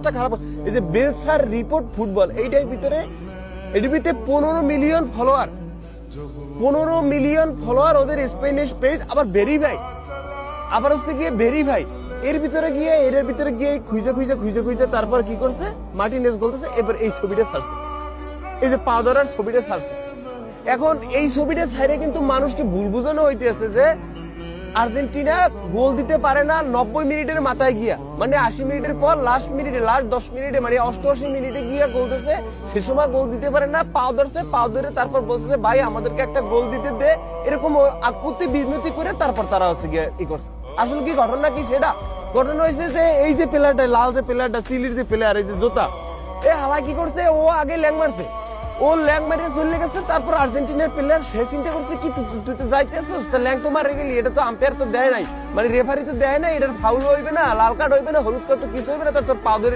খারাপ। এই যে বেলসার রিপোর্ট ফুটবল এটার ভিতরে 15 মিলিয়ন ফলোয়ার, 15 মিলিয়ন ফলোয়ার ওদের স্পেনিশ পেজ, আবার ভেরিফাই, আবার হচ্ছে গিয়ে ভেরিফাই। এর ভিতরে গিয়ে খুঁজে তারপর কি করছে, মার্টিনেজ বলতেছে এবার এই ছবিটা ছাড়ছে, এই যে পা ধরার ছবিটা ছাড়ছে। এখন এই ছবিটা ছাড়ে কিন্তু মানুষকে ভুল বুঝানো হইতেছে যে আর্জেন্টিনা গোল দিতে পারে না 90 মিনিটের মাথায় গিয়া, মানে 80 মিনিটের পর লাস্ট 10 মিনিটে মানে 88 মিনিটে গিয়া গোল দিছে, সে সময় গোল দিতে পারে না, পাও ধরে তারপর বলছে যে ভাই আমাদেরকে একটা গোল দিতে দে, এরকম আকুতি বিনতি করে তারপর তারা হচ্ছে গিয়ে ই করছে। আসলে কি ঘটনা কি সেটা? ঘটনা হয়েছে যে এই যে প্লেয়ারটা, লাল যে প্লেয়ারটা, চিলির যে প্লেয়ার, এই যে জোতা, এ হালা কি করছে, ও আগে ল্যাং মারছে, ও ল্যাং মারিয়ে চলে গেছে। তারপর আর্জেন্টিনার প্লেয়ার সে চিন্তা করছে কি তুই তো যাইতেছিস, ল্যাং তো মারে গেলি, এটা তো আম্পায়ার তো দেয় নাই, মানে রেফারি তো দেয় নাই, এটার ফাউল হইবে না, লাল কার্ড হইবে না, হলুদ কার্ড তো কিছু হইবে না, তোর পা ধরে